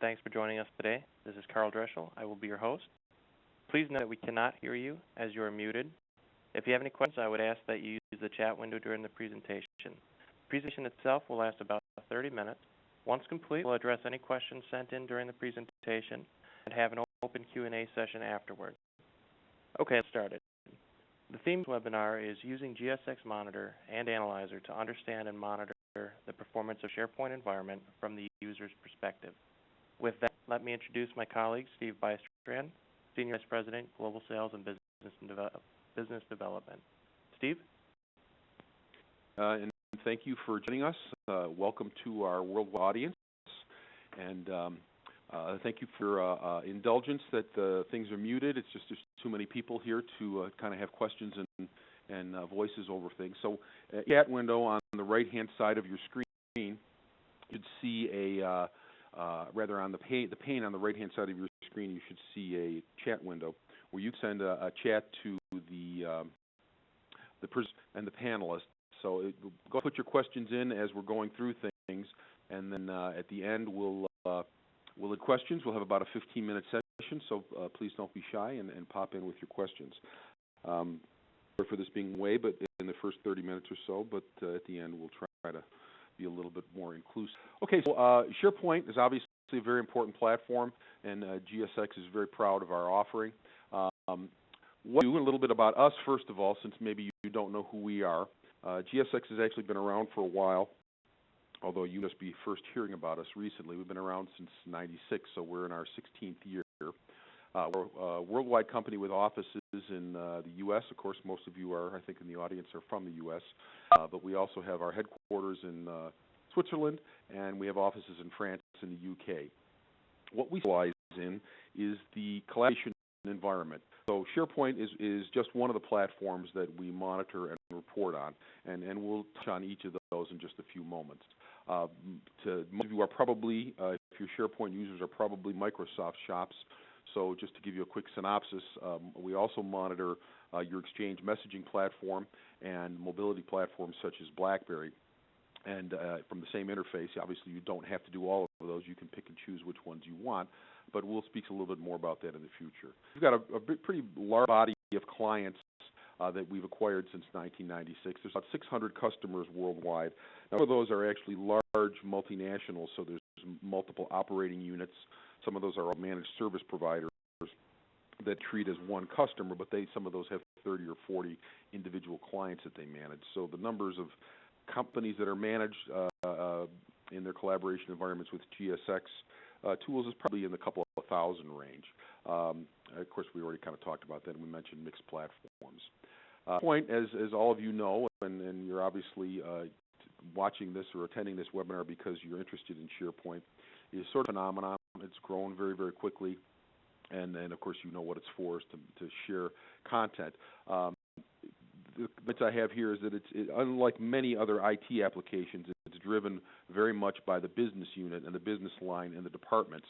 Thanks for joining us today. This is Carl Dreschel. I will be your host. Please note that we cannot hear you as you are muted. If you have any questions, I would ask that you use the chat window during the presentation. The presentation itself will last about 30 minutes. Once complete, we'll address any questions sent in during the presentation and have an open Q&A session afterward. Okay, let's start it. The theme of the webinar is using GTSX Monitor and Analyzer to understand and monitor the performance of SharePoint environment from the user's perspective. With that, let me introduce my colleague, Steve Bystrand, Senior Vice President, Global Sales and Business Development. Steve? And thank you for joining us. Welcome to our worldwide audience. And thank you for indulgence that things are muted. It's just there's too many people here to kind of have questions and voices over things. So chat window on the right-hand side of your screen, you should see a, rather on the pane on the right-hand side of your screen, you should see a chat window where you send a chat to the person and the panelists. So go put your questions in as we're going through things, and then at the end we'll have questions. We'll have about a 15-minute session, so please don't be shy and pop in with your questions. Sorry for this being way, but in the first 30 minutes or so, but at the end we'll try to be a little bit more inclusive. Okay, so SharePoint is obviously a very important platform, and GTSX is very proud of our offering. What we do, a little bit about us, first of all, since maybe you don't know who we are. GTSX has actually been around for a while, although you must be first hearing about us recently. We've been around since '96, so we're in our 16th year. We're a worldwide company with offices in the U.S. Of course, most of you are, I think, in the audience are from the U.S., but we also have our headquarters in Switzerland, and we have offices in France and the U.K. What we specialize in is the collaboration environment. So SharePoint is just one of the platforms that we monitor and report on, and we'll touch on each of those in just a few moments. Most of you are probably, if you're SharePoint users, are probably Microsoft shops. So just to give you a quick synopsis, we also monitor your Exchange messaging platform and mobility platforms such as BlackBerry. And from the same interface, obviously you don't have to do all of those. You can pick and choose which ones you want, but we'll speak a little bit more about that in the future. We've got a pretty large body of clients that we've acquired since 1996. There's about 600 customers worldwide. Now, some of those are actually large multinationals, so there's multiple operating units. Some of those are managed service providers that treat as one customer, but some of those have 30 or 40 individual clients that they manage. So the numbers of companies that are managed in their collaboration environments with GTSX tools is probably in the couple of thousand range. Of course, we already kind of talked about that, and we mentioned mixed platforms. Point, as all of you know, and you're obviously watching this or attending this webinar because you're interested in SharePoint, is sort of a phenomenon. It's grown very, very quickly, and of course you know what it's for, is to share content. The bits I have here is that it's unlike many other IT applications, it's driven very much by the business unit and the business line and the departments,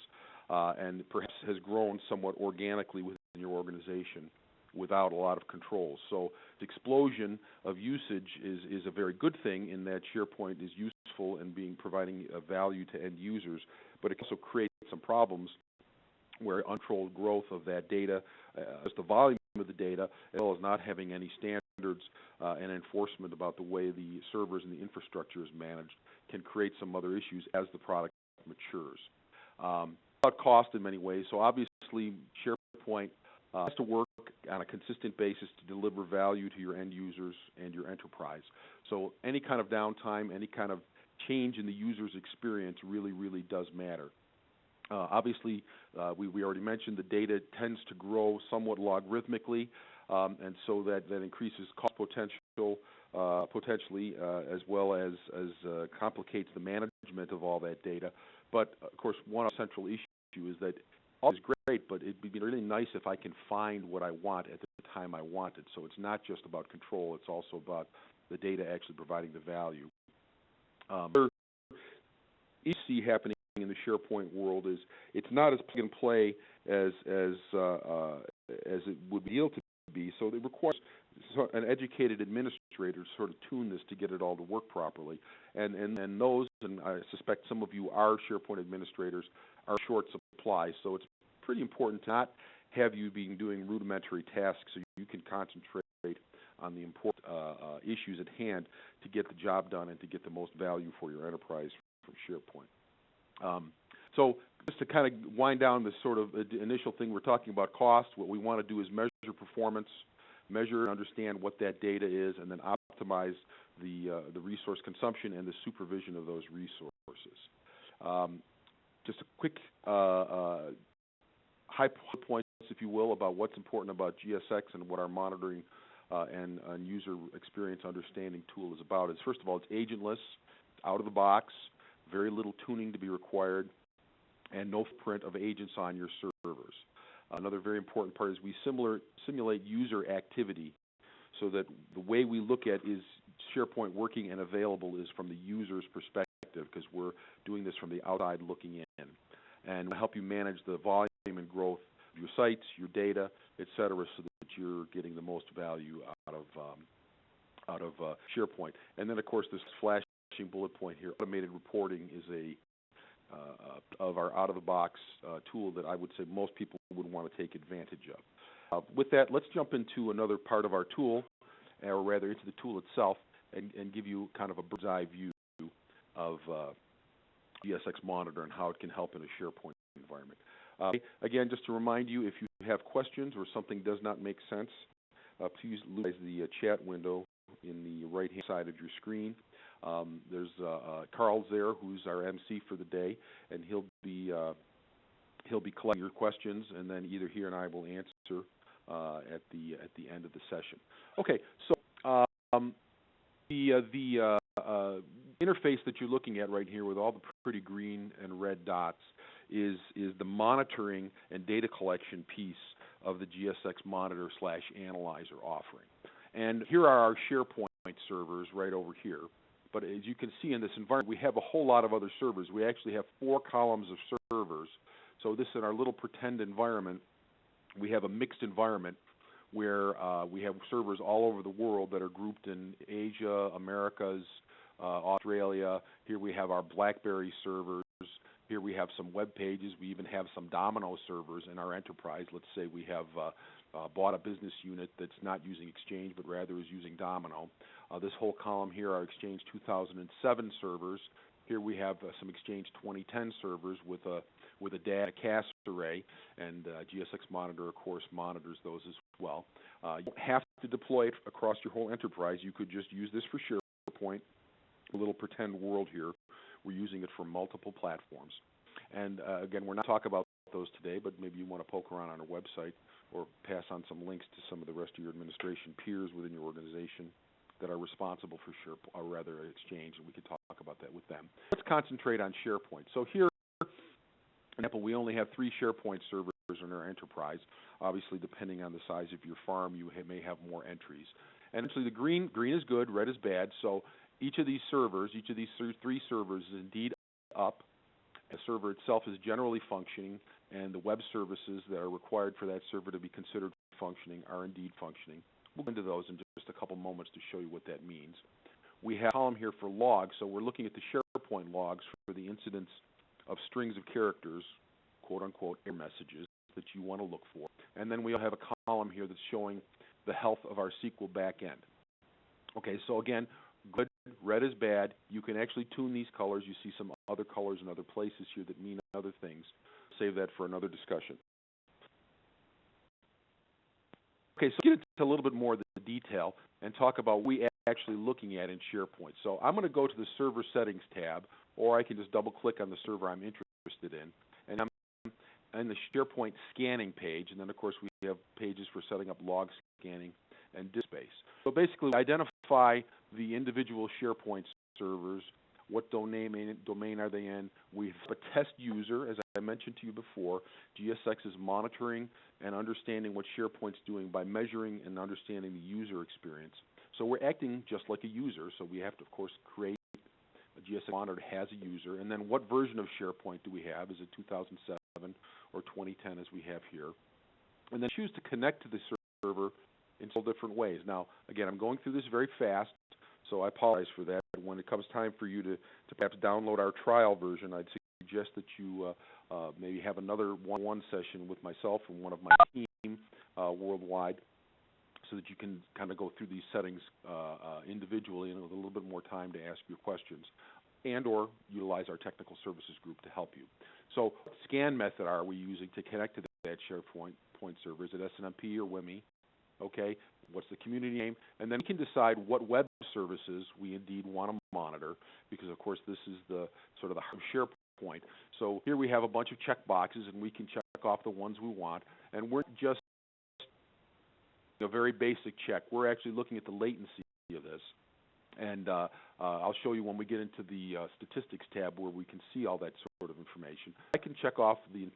and perhaps has grown somewhat organically within your organization without a lot of controls. So the explosion of usage is a very good thing in that SharePoint is useful in providing value to end users, but it can also create some problems where uncontrolled growth of that data, just the volume of the data, as well as not having any standards and enforcement about the way the servers and the infrastructure is managed, can create some other issues as the product matures. About cost in many ways, so obviously SharePoint has to work on a consistent basis to deliver value to your end users and your enterprise. So any kind of downtime, any kind of change in the user's experience really, really does matter. Obviously, we already mentioned the data tends to grow somewhat logarithmically, and so that increases cost potentially, as well as complicates the management of all that data. But of course, one central issue is that all is great, but it'd be really nice if I can find what I want at the time I want it. So it's not just about control; it's also about the data actually providing the value. You see happening in the SharePoint world is it's not as plug and play as it would be able to be. So it requires an educated administrator to sort of tune this to get it all to work properly. And those, and I suspect some of you are SharePoint administrators, are short supply. So it's pretty important to not have you being doing rudimentary tasks so you can concentrate on the important issues at hand to get the job done and to get the most value for your enterprise from SharePoint. So just to kind of wind down this sort of initial thing, we're talking about cost. What we want to do is measure performance, measure and understand what that data is, and then optimize the resource consumption and the supervision of those resources. Just a quick high points, if you will, about what's important about GSX and what our monitoring and user experience understanding tool is about. Is first of all, it's agentless, out of the box, very little tuning to be required, and no footprint of agents on your servers. Another very important part is we simulate user activity, so that the way we look at is SharePoint working and available is from the user's perspective, because we're doing this from the outside looking in. And we'll help you manage the volume and growth of your sites, your data, et cetera, so that you're getting the most value out of SharePoint. And then, of course, this flashing bullet point here, automated reporting, is of our out-of-the-box tool that I would say most people would want to take advantage of. With that, let's jump into another part of our tool, or rather into the tool itself, and give you kind of a bird's-eye view of GSX Monitor and how it can help in a SharePoint environment. Again, just to remind you, if you have questions or something does not make sense, please utilize the chat window in the right-hand side of your screen. There's Carl's there, who's our MC for the day, and he'll be collecting your questions, and then either he and I will answer at the end of the session. Okay, so the interface that you're looking at right here with all the pretty green and red dots is the monitoring and data collection piece of the GSX Monitor/Analyzer offering. And here are our SharePoint servers right over here. But as you can see in this environment, we have a whole lot of other servers. We actually have 4 columns of servers. So this, in our little pretend environment, we have a mixed environment where we have servers all over the world that are grouped in Asia, Americas, Australia. Here we have our BlackBerry servers. Here we have some web pages. We even have some Domino servers in our enterprise. Let's say we have bought a business unit that's not using Exchange, but rather is using Domino. This whole column here are Exchange 2007 servers. Here we have some Exchange 2010 servers with a data cache array, and GSX Monitor, of course, monitors those as well. You don't have to deploy it across your whole enterprise. You could just use this for SharePoint, a little pretend world here. We're using it for multiple platforms. And again, we're not talking about those today, but maybe you want to poke around on our website or pass on some links to some of the rest of your administration peers within your organization that are responsible for SharePoint, or rather Exchange, and we could talk about that with them. Let's concentrate on SharePoint. So here, for example, we only have 3 SharePoint servers in our enterprise. Obviously, depending on the size of your farm, you may have more entries. And actually, the green is good, red is bad. So each of these 3 servers is indeed up. The server itself is generally functioning, and the web services that are required for that server to be considered functioning are indeed functioning. We'll go into those in just a couple moments to show you what that means. We have a column here for logs, so we're looking at the SharePoint logs for the incidence of strings of characters, quote-unquote error messages, that you want to look for. And then we have a column here that's showing the health of our SQL backend. Okay, so again, good, red is bad. You can actually tune these colors. You see some other colors in other places here that mean other things. Save that for another discussion. Okay, so get into a little bit more of the detail and talk about what we're actually looking at in SharePoint. So I'm going to go to the Server Settings tab, or I can just double-click on the server I'm interested in, and I'm in the SharePoint Scanning page, and then, of course, we have pages for setting up log scanning and disk space. So basically, we identify the individual SharePoint servers, what domain are they in. We have a test user, as I mentioned to you before. GSX is monitoring and understanding what SharePoint's doing by measuring and understanding the user experience. So we're acting just like a user, so we have to, of course, create a GSX Monitor has a user. And then what version of SharePoint do we have? Is it 2007 or 2010 as we have here? And then choose to connect to the server in several different ways. Now, again, I'm going through this very fast, so I apologize for that. When it comes time for you to perhaps download our trial version, I'd suggest that you maybe have another one-on-one session with myself and one of my team worldwide, so that you can kind of go through these settings individually and with a little bit more time to ask your questions, and or utilize our technical services group to help you. So what scan method are we using to connect to that SharePoint server? Is it SNMP or WMI? Okay, what's the community name? And then we can decide what web services we indeed want to monitor, because of course this is the sort of the SharePoint. So here we have a bunch of check boxes, and we can check off the ones we want, and we're just a very basic check. We're actually looking at the latency of this, and I'll show you when we get into the statistics tab where we can see all that sort of information. I can check off the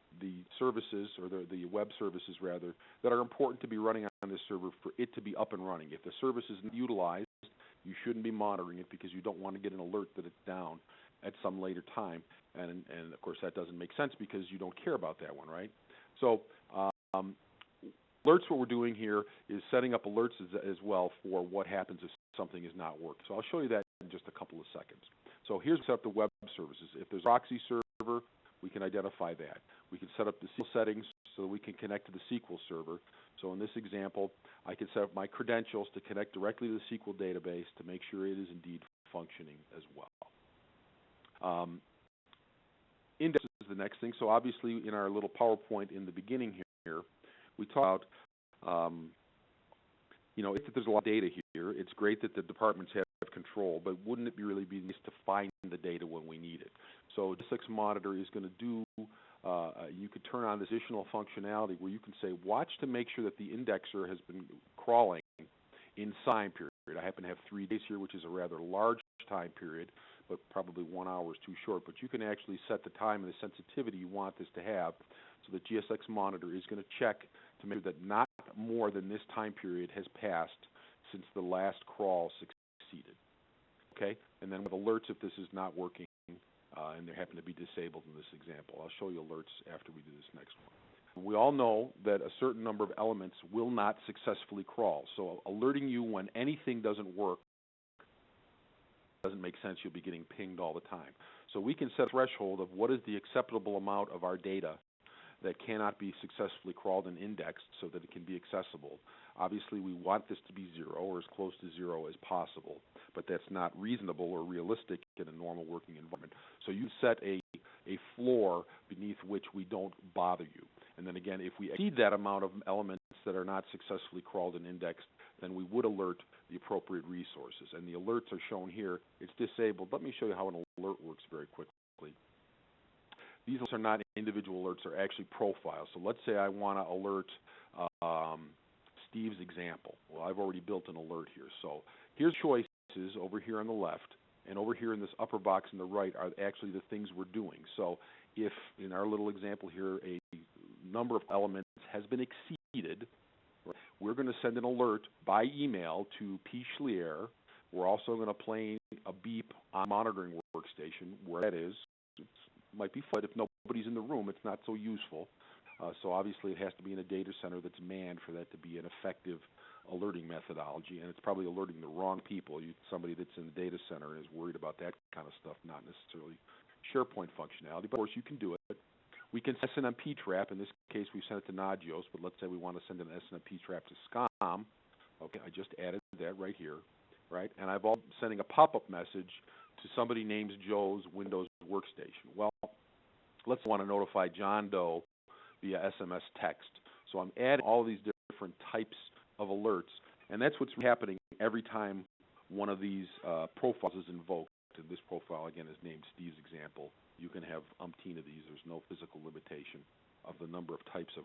services, or the web services rather, that are important to be running on this server for it to be up and running. If the service isn't utilized, you shouldn't be monitoring it, because you don't want to get an alert that it's down at some later time, and of course that doesn't make sense because you don't care about that one, right? So alerts, what we're doing here is setting up alerts as well for what happens if something is not working. So I'll show you that in just a couple of seconds. So here's set up the web services. If there's a proxy server, we can identify that. We can set up the SQL settings so that we can connect to the SQL server. So in this example, I can set up my credentials to connect directly to the SQL database to make sure it is indeed functioning as well. Index is the next thing. So obviously in our little PowerPoint in the beginning here, we talk about, if there's a lot of data here, it's great that the departments have control, but wouldn't it really be nice to find the data when we need it? So GTSX Monitor is going to do, you could turn on this additional functionality where you can say, watch to make sure that the indexer has been crawling in time period. I happen to have 3 days here, which is a rather large time period, but probably 1 hour is too short. But you can actually set the time and the sensitivity you want this to have, so the GTSX Monitor is going to check to make sure that not more than this time period has passed since the last crawl succeeded. Okay? And then with alerts if this is not working and they happen to be disabled in this example. I'll show you alerts after we do this next one. We all know that a certain number of elements will not successfully crawl. So alerting you when anything doesn't work doesn't make sense. You'll be getting pinged all the time. So we can set a threshold of what is the acceptable amount of our data that cannot be successfully crawled and indexed so that it can be accessible. Obviously, we want this to be 0 or as close to 0 as possible, but that's not reasonable or realistic in a normal working environment. So you set a floor beneath which we don't bother you. And then again, if we exceed that amount of elements that are not successfully crawled and indexed, then we would alert the appropriate resources. And the alerts are shown here. It's disabled. Let me show you how an alert works very quickly. These alerts are not individual alerts, they're actually profiles. So let's say I want to alert Steve's example. Well, I've already built an alert here. So here's choices over here on the left, and over here in this upper box on the right are actually the things we're doing. So if, in our little example here, a number of elements has been exceeded, we're going to send an alert by email to P. Schlier. We're also going to play a beep on monitoring workstation, where that is. It might be fun. If nobody's in the room, it's not so useful. So obviously it has to be in a data center that's manned for that to be an effective alerting methodology, and it's probably alerting the wrong people. Somebody that's in the data center is worried about that kind of stuff, not necessarily SharePoint functionality. But of course you can do it. We can send an SNMP trap. In this case we sent it to Nagios, but let's say we want to send an SNMP trap to SCOM. Okay, I just added that right here, right? And I'm sending a pop-up message to somebody named Joe's Windows workstation. Well, let's want to notify John Doe via SMS text. So I'm adding all these different types of alerts, and that's what's happening every time one of these profiles is invoked. And this profile, again, is named Steve's example. You can have umpteen of these. There's no physical limitation of the number of types of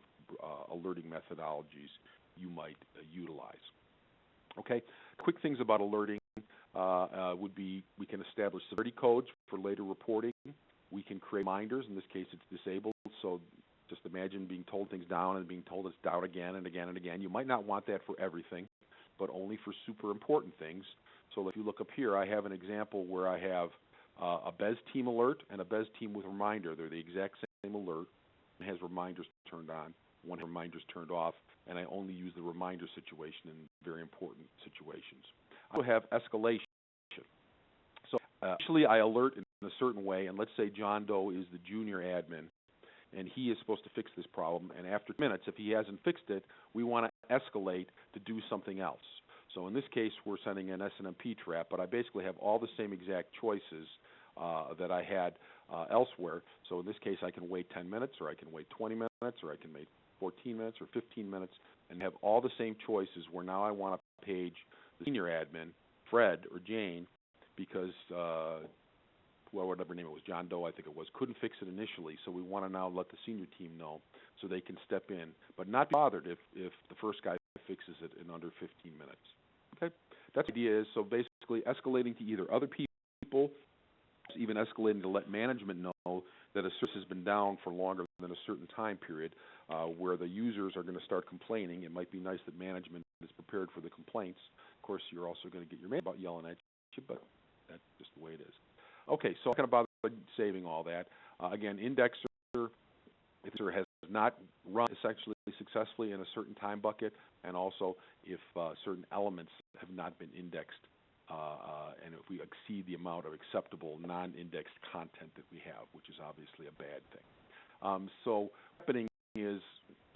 alerting methodologies you might utilize. Okay, quick things about alerting would be we can establish severity codes for later reporting. We can create reminders. In this case, it's disabled, so just imagine being told things down and being told it's down again and again and again. You might not want that for everything, but only for super important things. So if you look up here, I have an example where I have a BES team alert and a BES team with reminder. They're the exact same alert. It has reminders turned on, one reminders turned off, and I only use the reminder situation in very important situations. I also have escalation. So initially I alert in a certain way, and let's say John Doe is the junior admin, and he is supposed to fix this problem, and after minutes, if he hasn't fixed it, we want to escalate to do something else. So in this case, we're sending an SNMP trap, but I basically have all the same exact choices that I had elsewhere. So in this case, I can wait 10 minutes, or I can wait 20 minutes, or I can wait 14 minutes or 15 minutes, and have all the same choices where now I want to page the senior admin, Fred or Jane, because whatever name it was, John Doe I think it was, couldn't fix it initially, so we want to now let the senior team know so they can step in, but not be bothered if the first guy fixes it in under 15 minutes. Okay, that's the idea is, so basically escalating to either other people, even escalating to let management know that a service has been down for longer than a certain time period, where the users are going to start complaining. It might be nice that management is prepared for the complaints. Of course, you're also going to get your mail about yelling at you, but that's just the way it is. Okay, so I'm not going to bother saving all that. Again, indexer, if it has not run essentially successfully in a certain time bucket, and also if certain elements have not been indexed, and if we exceed the amount of acceptable non-indexed content that we have, which is obviously a bad thing. So what's happening is,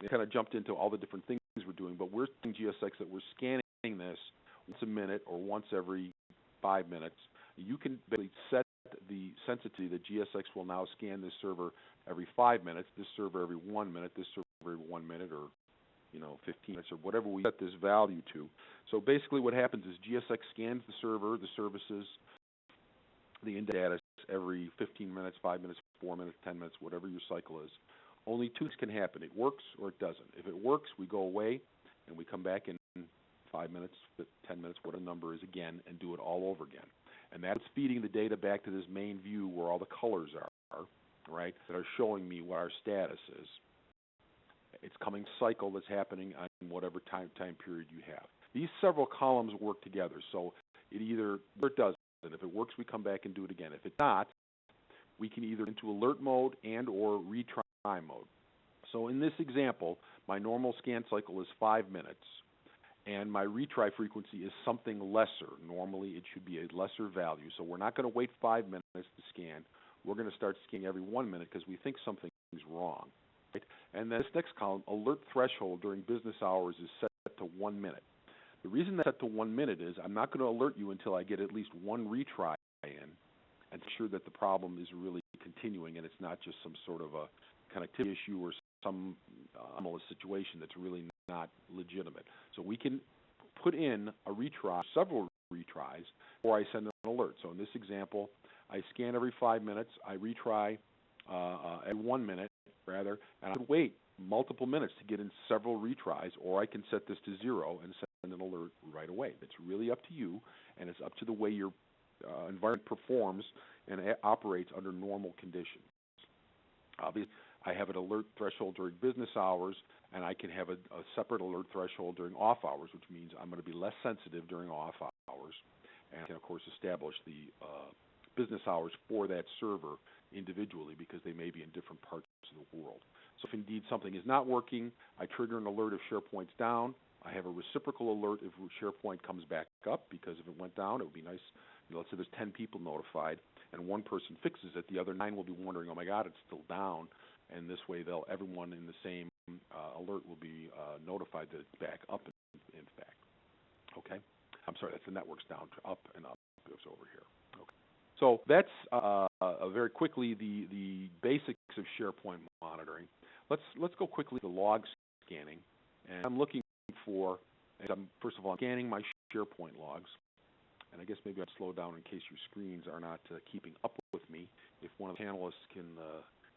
it kind of jumped into all the different things we're doing, but we're doing GSX that we're scanning this once a minute or once every 5 minutes. You can basically set the sensitivity that GSX will now scan this server every 5 minutes, this server every 1 minute, this server every 1 minute, or 15 minutes, or whatever we set this value to. So basically what happens is GSX scans the server, the services, the index data every 15 minutes, 5 minutes, 4 minutes, 10 minutes, whatever your cycle is. Only two things can happen. It works or it doesn't. If it works, we go away and we come back in 5 minutes, 10 minutes, what a number is again, and do it all over again. And that's feeding the data back to this main view where all the colors are, right, that are showing me what our status is. It's coming cycle that's happening on whatever time period you have. These several columns work together, so it either or it doesn't. If it works, we come back and do it again. If it's not, we can either into alert mode and or retry mode. So in this example, my normal scan cycle is 5 minutes, and my retry frequency is something lesser. Normally, it should be a lesser value. So we're not going to wait 5 minutes to scan. We're going to start scanning every 1 minute because we think something is wrong. Right? And then this next column, alert threshold during business hours, is set to 1 minute. The reason that's set to 1 minute is I'm not going to alert you until I get at least one retry in and ensure that the problem is really continuing and it's not just some sort of a connectivity issue or some anomalous situation that's really not legitimate. So we can put in a retry, several retries, or I send an alert. So in this example, I scan every 5 minutes, I retry at 1 minute, rather, and I would wait multiple minutes to get in several retries, or I can set this to 0 and send an alert right away. It's really up to you, and it's up to the way your environment performs and operates under normal conditions. Obviously, I have an alert threshold during business hours, and I can have a separate alert threshold during off hours, which means I'm going to be less sensitive during off hours, and I can, of course, establish the business hours for that server individually because they may be in different parts of the world. So if indeed something is not working, I trigger an alert if SharePoint's down. I have a reciprocal alert if SharePoint comes back up, because if it went down, it would be nice. Let's say there's 10 people notified, and one person fixes it. The other 9 will be wondering, oh my God, it's still down. And this way, everyone in the same alert will be notified that it's back up, in fact. Okay? I'm sorry, that's the network's down, up and up. It goes over here. Okay. So that's very quickly the basics of SharePoint monitoring. Let's go quickly to log scanning. And I'm looking for, first of all, I'm scanning my SharePoint logs. And I guess maybe I'll slow down in case your screens are not keeping up with me. If one of the panelists can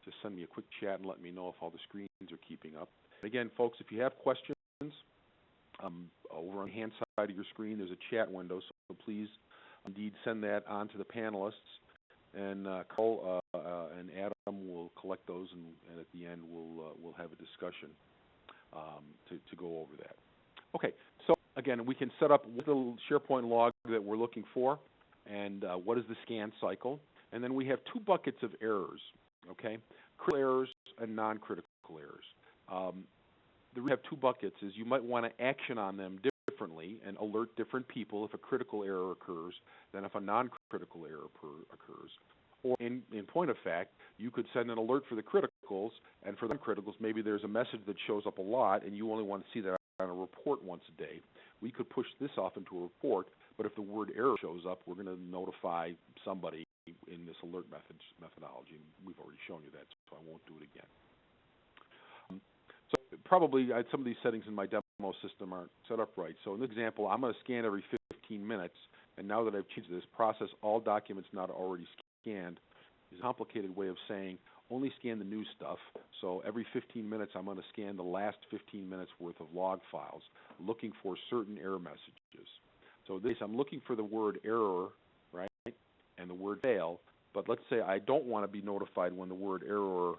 just send me a quick chat and let me know if all the screens are keeping up. Again, folks, if you have questions, over on the hand side of your screen, there's a chat window, so please indeed send that on to the panelists. And Carl and Adam will collect those, and at the end we'll have a discussion to go over that. Okay, so again, we can set up the SharePoint log that we're looking for, and what is the scan cycle. And then we have 2 buckets of errors, okay? Critical errors and non-critical errors. The reason we have 2 buckets is you might want to action on them differently and alert different people if a critical error occurs than if a non-critical error occurs. Or in point of fact, you could send an alert for the criticals, and for the non-criticals, maybe there's a message that shows up a lot, and you only want to see that on a report once a day. We could push this off into a report, but if the word error shows up, we're going to notify somebody in this alert methodology. We've already shown you that, so I won't do it again. So probably some of these settings in my demo system aren't set up right. So in this example, I'm going to scan every 15 minutes, and now that I've changed this, process all documents not already scanned is a complicated way of saying only scan the new stuff. So every 15 minutes, I'm going to scan the last 15 minutes worth of log files, looking for certain error messages. So this, I'm looking for the word error, right, and the word fail, but let's say I don't want to be notified when the word error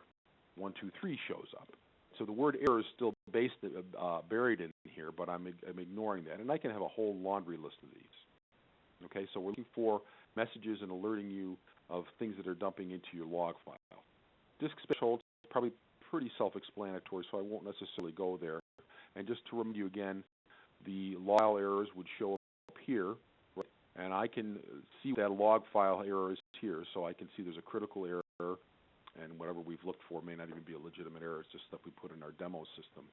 123 shows up. So the word error is still buried in here, but I'm ignoring that. And I can have a whole laundry list of these. Okay, so we're looking for messages and alerting you of things that are dumping into your log file. Disk space holds is probably pretty self-explanatory, so I won't necessarily go there. And just to remind you again, the log file errors would show up here, right? And I can see that log file error is here, so I can see there's a critical error, and whatever we've looked for may not even be a legitimate error. It's just stuff we put in our demo system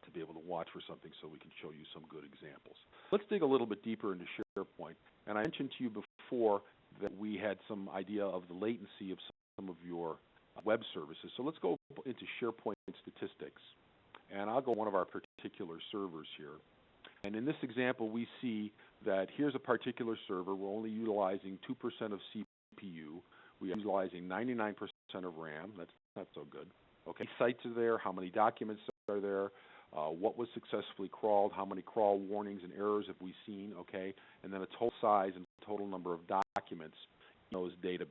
to be able to watch for something so we can show you some good examples. Let's dig a little bit deeper into SharePoint. And I mentioned to you before that we had some idea of the latency of some of your web services. So let's go into SharePoint Statistics. And I'll go one of our particular servers here. And in this example, we see that here's a particular server. We're only utilizing 2% of CPU. We are utilizing 99% of RAM. That's not so good. Okay, sites are there, how many documents are there, what was successfully crawled, how many crawl warnings and errors have we seen, okay, and then a total size and total number of documents in those databases.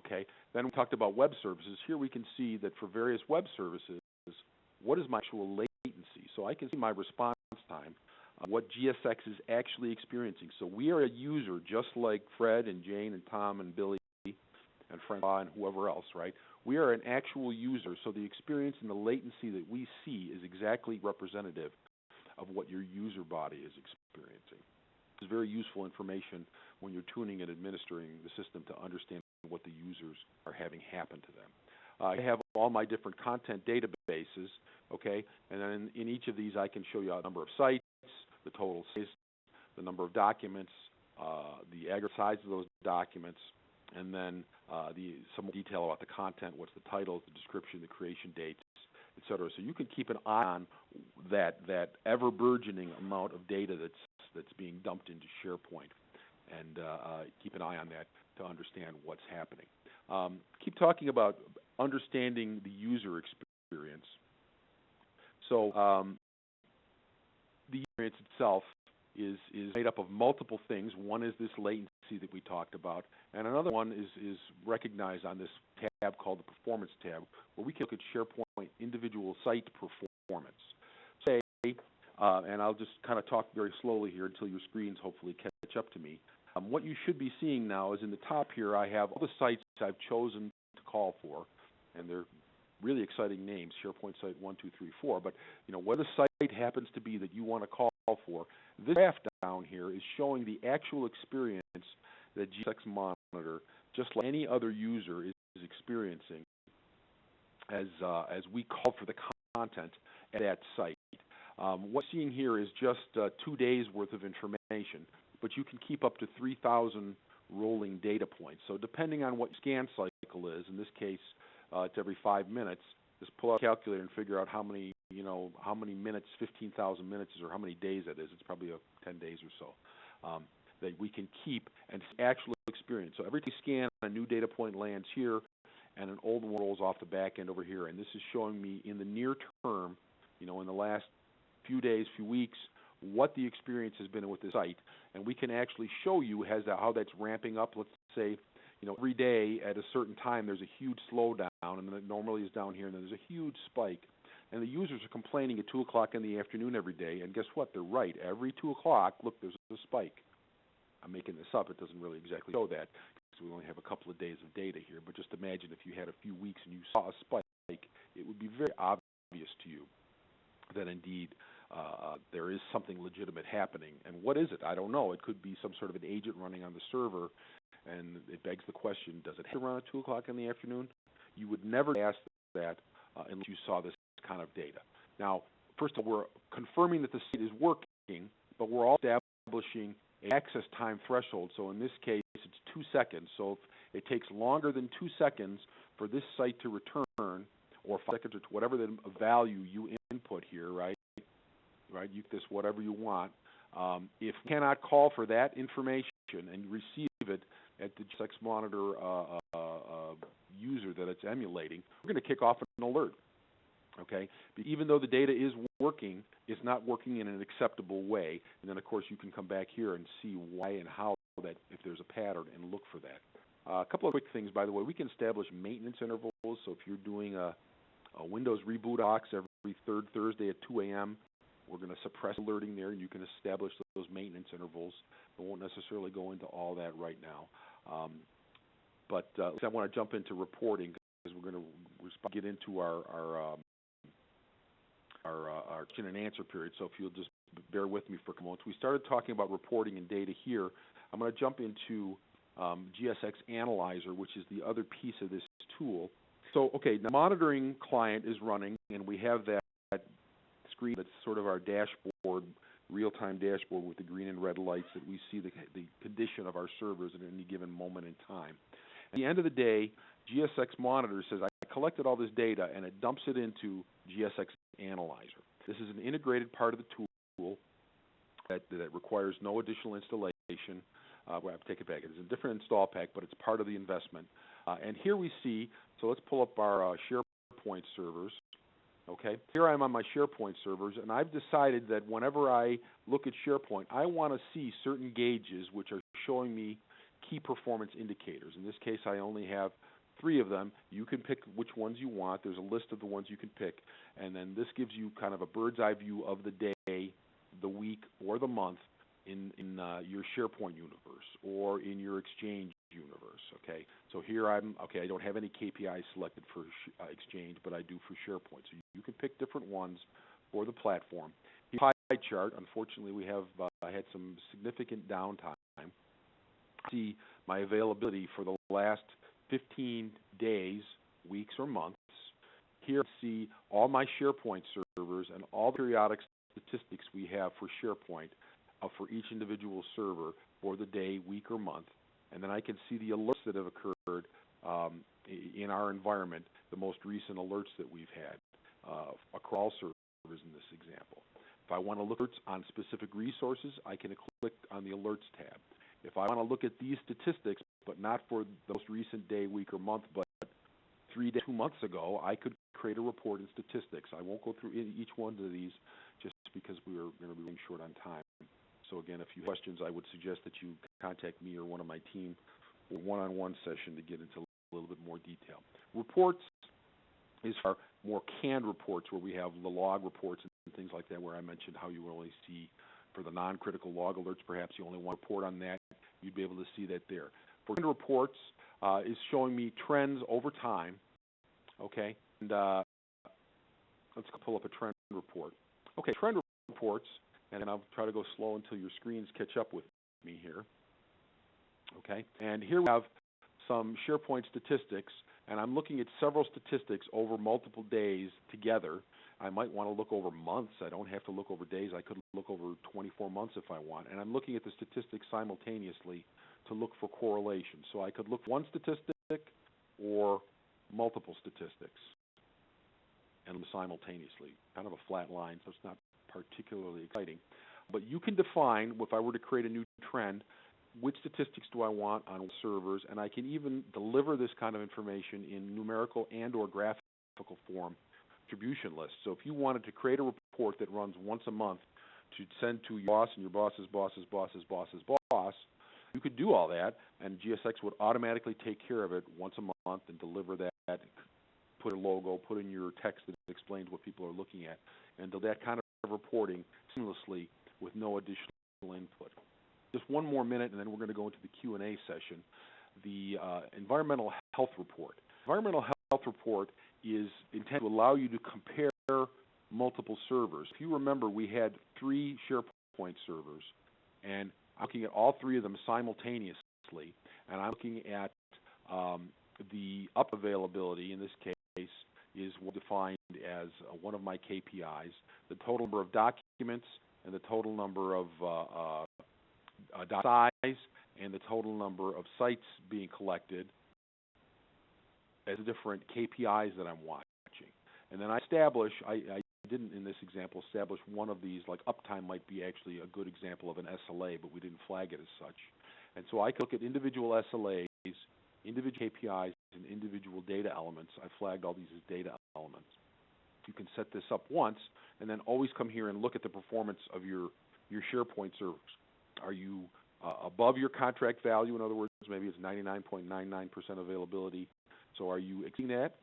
Okay, then we talked about web services. Here we can see that for various web services, what is my actual latency? So I can see my response time, what GTSX is actually experiencing. So we are a user just like Fred and Jane and Tom and Billy and Francois and whoever else, right? We are an actual user, so the experience and the latency that we see is exactly representative of what your user body is experiencing. It's very useful information when you're tuning and administering the system to understand what the users are having happen to them. I have all my different content databases, okay, and then in each of these I can show you a number of sites, the total size, the number of documents, the aggregate size of those documents, and then some more detail about the content, what's the title, the description, the creation dates, et cetera. So you can keep an eye on that ever-burgeoning amount of data that's being dumped into SharePoint, and keep an eye on that to understand what's happening. Keep talking about understanding the user experience. So the experience itself is made up of multiple things. One is this latency that we talked about, and another one is recognized on this tab called the Performance tab, where we can look at SharePoint individual site performance. Say, and I'll just kind of talk very slowly here until your screens hopefully catch up to me. What you should be seeing now is in the top here I have all the sites I've chosen to call for, and they're really exciting names, SharePoint Site 1, 2, 3, 4, but where the site happens to be that you want to call for, this graph down here is showing the actual experience that GTSX Monitor, just like any other user, is experiencing as we call for the content at that site. What you're seeing here is just 2 days worth of information, but you can keep up to 3,000 rolling data points. So depending on what your scan cycle is, in this case it's every 5 minutes, just pull out a calculator and figure out how many minutes, 15,000 minutes is, or how many days that is. It's probably 10 days or so that we can keep and actual experience. So every time you scan, a new data point lands here, and an old one rolls off the back end over here. And this is showing me in the near term, in the last few days, few weeks, what the experience has been with the site. And we can actually show you how that's ramping up. Let's say, every day at a certain time there's a huge slowdown, and then it normally is down here, and then there's a huge spike. And the users are complaining at 2 o'clock in the afternoon every day, and guess what? They're right. Every 2 o'clock, look, there's a spike. I'm making this up. It doesn't really exactly show that because we only have a couple of days of data here. But just imagine if you had a few weeks and you saw a spike, it would be very obvious to you that indeed there is something legitimate happening. And what is it? I don't know. It could be some sort of an agent running on the server And it begs the question, does it hit around 2 o'clock in the afternoon? You would never ask that unless you saw this kind of data. Now, first of all, we're confirming that the site is working, but we're also establishing an access time threshold. So in this case, it's 2 seconds. So if it takes longer than 2 seconds for this site to return, or 5 seconds, or whatever the value you input here, right? You this whatever you want. If you cannot call for that information and receive it at the GTSX monitor user that it's emulating, we're going to kick off an alert. Okay? But even though the data is working, it's not working in an acceptable way. And then, of course, you can come back here and see why and how that, if there's a pattern, and look for that. A couple of quick things, by the way. We can establish maintenance intervals. So if you're doing a Windows reboot box every third Thursday at 2 a.m., we're going to suppress alerting there, and you can establish those maintenance intervals. I won't necessarily go into all that right now. But I want to jump into reporting, because we're going to get into our question and answer period. So if you'll just bear with me for a moment. We started talking about reporting and data here. I'm going to jump into GTSX Analyzer, which is the other piece of this tool. So, okay, the monitoring client is running, and we have that screen that's sort of our dashboard, real-time dashboard with the green and red lights that we see the condition of our servers at any given moment in time. At the end of the day, GTSX Monitor says, I collected all this data, and it dumps it into GTSX Analyzer. This is an integrated part of the tool that requires no additional installation. Well, take it back. It's a different install pack, but it's part of the investment. And here we see, so let's pull up our SharePoint servers. Okay, here I am on my SharePoint servers, and I've decided that whenever I look at SharePoint, I want to see certain gauges which are showing me key performance indicators. In this case, I only have 3 of them. You can pick which ones you want. There's a list of the ones you can pick, and then this gives you kind of a bird's eye view of the day, the week, or the month in your SharePoint universe or in your Exchange universe. Okay, so here I don't have any KPIs selected for Exchange, but I do for SharePoint. So you can pick different ones for the platform. The pie chart, unfortunately, we have had some significant downtime. See my availability for the last 15 days, weeks, or months. Here I see all my SharePoint servers and all the periodic statistics we have for SharePoint for each individual server for the day, week, or month. And then I can see the alerts that have occurred in our environment, the most recent alerts that we've had across all servers in this example. If I want to look on specific resources, I can click on the Alerts tab. If I want to look at these statistics, but not for the most recent day, week, or month, but 2 months ago, I could create a report in Statistics. I won't go through each one of these just because we are going to be running short on time. So again, if you have questions, I would suggest that you contact me or one of my team for a one-on-one session to get into a little bit more detail. Reports is our more canned reports where we have the log reports and things like that, where I mentioned how you only see for the non-critical log alerts, perhaps you only want to report on that. You'd be able to see that there. For canned reports is showing me trends over time. Okay, and let's pull up a trend report. Okay, trend reports, and I'll try to go slow until your screens catch up with me here. Okay, and here we have some SharePoint statistics, and I'm looking at several statistics over multiple days together. I might want to look over months. I don't have to look over days. I could look over 24 months if I want. And I'm looking at the statistics simultaneously to look for correlation. So I could look for one statistic or multiple statistics and simultaneously. Kind of a flat line, so it's not particularly exciting. But you can define, if I were to create a new trend, which statistics do I want on servers, and I can even deliver this kind of information in numerical and or graphical form distribution lists. So if you wanted to create a report that runs once a month to send to your boss and your boss's boss's boss's boss's boss, you could do all that, and GTSX would automatically take care of it once a month and deliver that, put a logo, put in your text that explains what people are looking at, and do that kind of reporting seamlessly with no additional input. Just one more minute, and then we're going to go into the Q&A session. The Environmental Health Report. Environmental Health Report is intended to allow you to compare multiple servers. If you remember, we had 3 SharePoint servers, and I'm looking at all 3 of them simultaneously. and I'm looking at the up availability, in this case, is defined as one of my KPIs, the total number of documents and the total number of size and the total number of sites being collected as different KPIs that I'm watching. And then I didn't in this example establish one of these, like uptime might be actually a good example of an SLA, but we didn't flag it as such. And so I can look at individual SLAs, individual KPIs, and individual data elements. I flagged all these as data elements. You can set this up once and then always come here and look at the performance of your SharePoint servers. Are you above your contract value? In other words, maybe it's 99.99% availability. So are you exceeding that,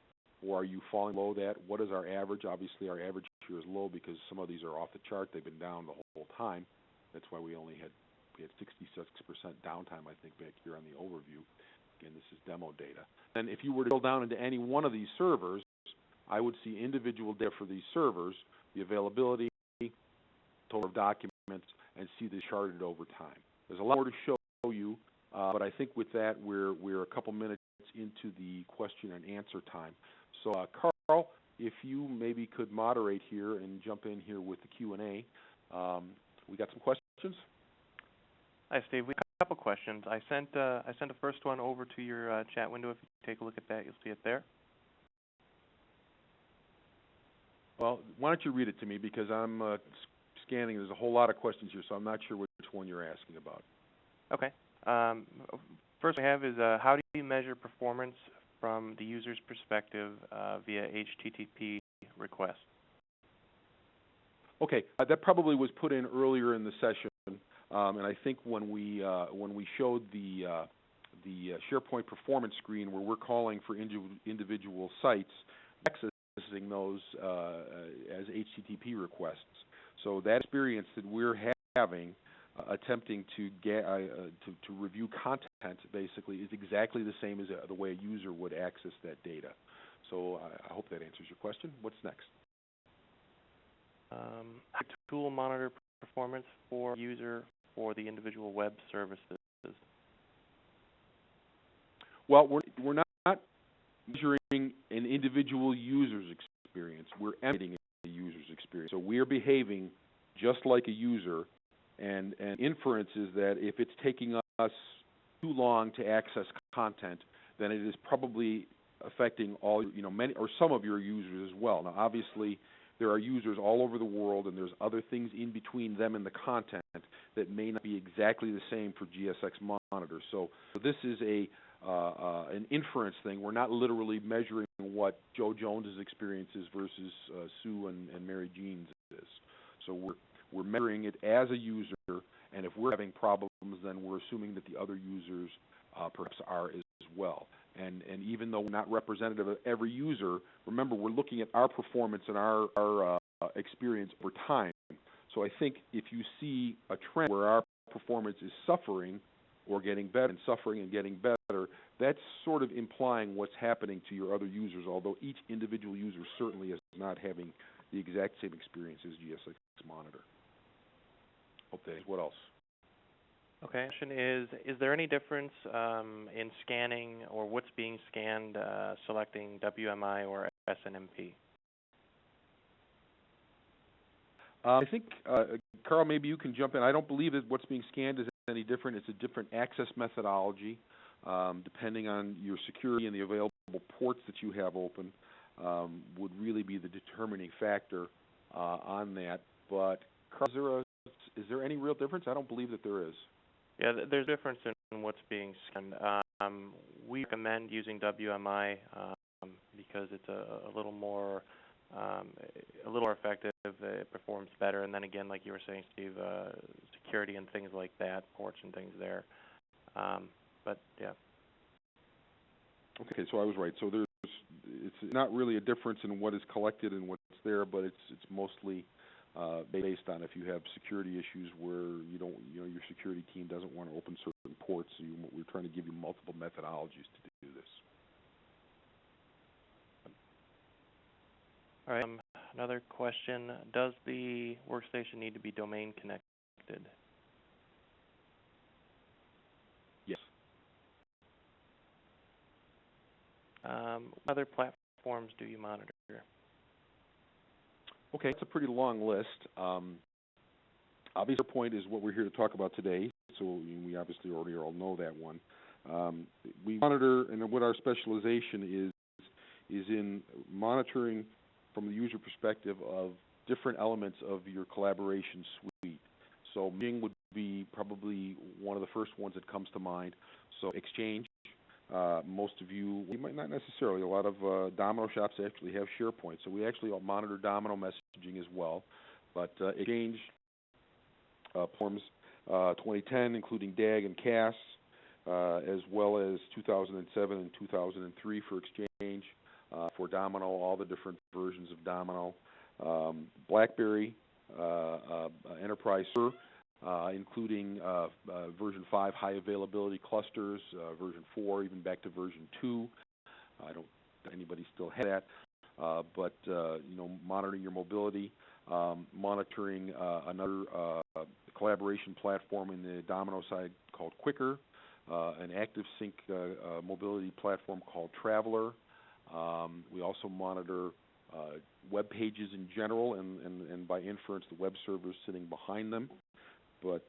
or are you falling below that? What is our average? Obviously, our average here is low because some of these are off the chart. They've been down the whole time. That's why we had 66% downtime, I think, back here on the overview. Again, this is demo data. And if you were to drill down into any one of these servers, I would see individual data for these servers, the availability, total of documents, and see this charted over time. There's a lot more to show you, but I think with that, we're a couple minutes into the question and answer time. So, Carl, if you maybe could moderate here and jump in here with the Q&A. We got some questions? Hi, Steve. We got a couple questions. I sent a first one over to your chat window. If you take a look at that, you'll see it there. Well, why don't you read it to me, because I'm scanning. There's a whole lot of questions here, so I'm not sure which one you're asking about. Okay. First we have is how do you measure performance from the user's perspective via HTTP request? Okay, that probably was put in earlier in the session, and I think when we showed the SharePoint performance screen where we're calling for individual sites, accessing those as HTTP requests. So that experience that we're having attempting to get to review content basically is exactly the same as the way a user would access that data. So I hope that answers your question. What's next? Tool monitor performance for user for the individual web services. Well, we're not measuring an individual user's experience. We're emulating a user's experience. So we're behaving just like a user. And inference is that if it's taking us too long to access content, then it is probably affecting all, many or some of your users as well. Now, obviously, there are users all over the world, and there's other things in between them and the content that may not be exactly the same for GSX monitors. So this is an inference thing. We're not literally measuring what Joe Jones's experience is versus Sue and Mary Jean's is. So we're measuring it as a user, and if we're having problems, then we're assuming that the other users perhaps are as well. And even though we're not representative of every user, remember, we're looking at our performance and our experience over time. So I think if you see a trend where our performance is suffering or getting better and suffering and getting better, that's sort of implying what's happening to your other users, although each individual user certainly is not having the exact same experience as GSX Monitor. Okay, what else? Okay, question is there any difference in scanning or what's being scanned, selecting WMI or SNMP? I think, Carl, maybe you can jump in. I don't believe that what's being scanned is any different. It's a different access methodology, depending on your security and the available ports that you have open, would really be the determining factor on that. But, Carl, is there any real difference? I don't believe that there is. Yeah, there's a difference in what's being scanned. We recommend using WMI because it's a little more effective. It performs better, and then again, like you were saying, Steve, security and things like that, ports and things there. But yeah. Okay, so I was right. So it's not really a difference in what is collected and what's there, but it's mostly based on if you have security issues where your security team doesn't want to open certain ports. So we're trying to give you multiple methodologies to do this. All right. Another question: does the workstation need to be domain connected? Yes. what other platforms do you monitor? Okay, it's a pretty long list. Obviously, SharePoint is what we're here to talk about today, so we obviously already all know that one. We monitor, and what our specialization is in monitoring from the user perspective of different elements of your collaboration suite. So Ming would be probably one of the first ones that comes to mind. So Exchange, most of you might not necessarily. A lot of domino shops actually have SharePoint, so we actually monitor domino messaging as well. But Exchange forms 2010, including DAG and CAS, as well as 2007 and 2003 for Exchange. For Domino, all the different versions of Domino. BlackBerry, Enterprise Server, including version 5 high availability clusters, version 4, even back to version 2. I don't think anybody still has that, but monitoring your mobility, monitoring another collaboration platform in the Domino side called Quicker, an active sync mobility platform called Traveler. We also monitor web pages in general, and by inference, the web servers sitting behind them. But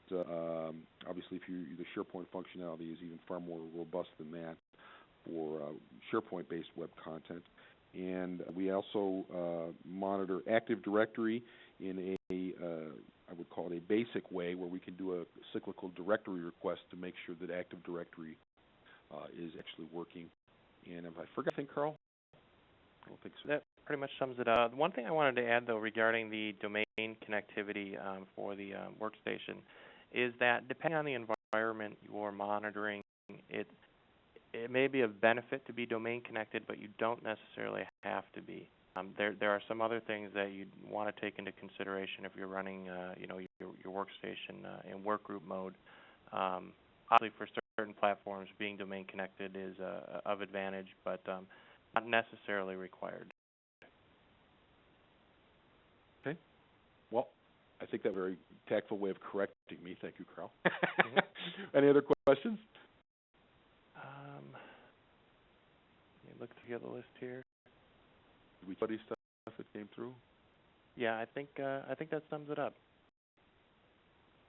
obviously, the SharePoint functionality is even far more robust than that for SharePoint-based web content. And we also monitor Active Directory in I would call it a basic way, where we can do a cyclical directory request to make sure that Active Directory is actually working. And if I forgot anything, Carl? I don't think so. That pretty much sums it up. One thing I wanted to add, though, regarding the domain connectivity for the workstation is that depending on the environment you're monitoring, it may be of benefit to be domain connected, but you don't necessarily have to be. There are some other things that you'd want to take into consideration if you're running your workstation in workgroup mode. Obviously, for certain platforms, being domain connected is of advantage, but not necessarily required. Okay. Well, I think that's a very tactful way of correcting me. Thank you, Carl. Any other questions? Let me look through the list here. Did we study stuff that came through? Yeah, I think that sums it up.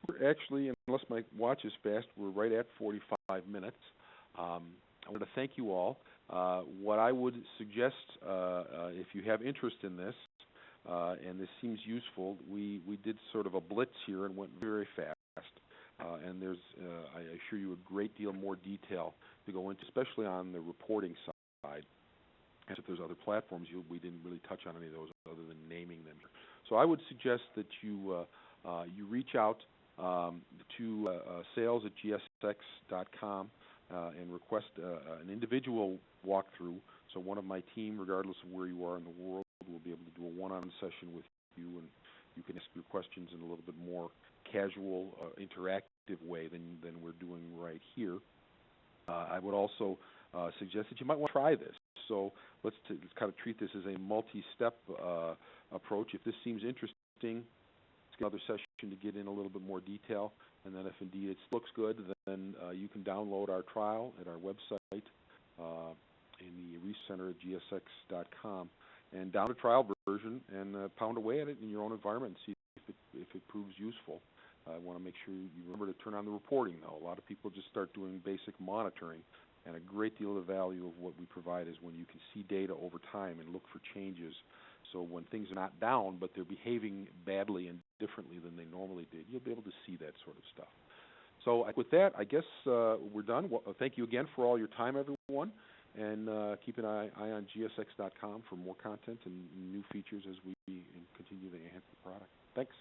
We're actually, unless my watch is fast, we're right at 45 minutes. I want to thank you all. What I would suggest, if you have interest in this, and this seems useful, we did sort of a blitz here and went very fast. And there's, I assure you, a great deal more detail to go into, especially on the reporting side. And if there's other platforms, we didn't really touch on any of those other than naming them. So I would suggest that you reach out to sales@gsx.com and request an individual walkthrough. So one of my team, regardless of where you are in the world, will be able to do a one-on-one session with you, and you can ask your questions in a little bit more casual, interactive way than we're doing right here. I would also suggest that you might want to try this. So let's kind of treat this as a multi-step approach. If this seems interesting, let's get another session to get in a little bit more detail. And then if indeed it looks good, then you can download our trial at our website in the Research Center at gsx.com and download a trial version and pound away at it in your own environment and see if it proves useful. I want to make sure you remember to turn on the reporting, though. A lot of people just start doing basic monitoring, and a great deal of the value of what we provide is when you can see data over time and look for changes. So when things are not down, but they're behaving badly and differently than they normally did, you'll be able to see that sort of stuff. So with that, I guess we're done. Well, thank you again for all your time, everyone, and keep an eye on gsx.com for more content and new features as we continue to enhance the product. Thanks.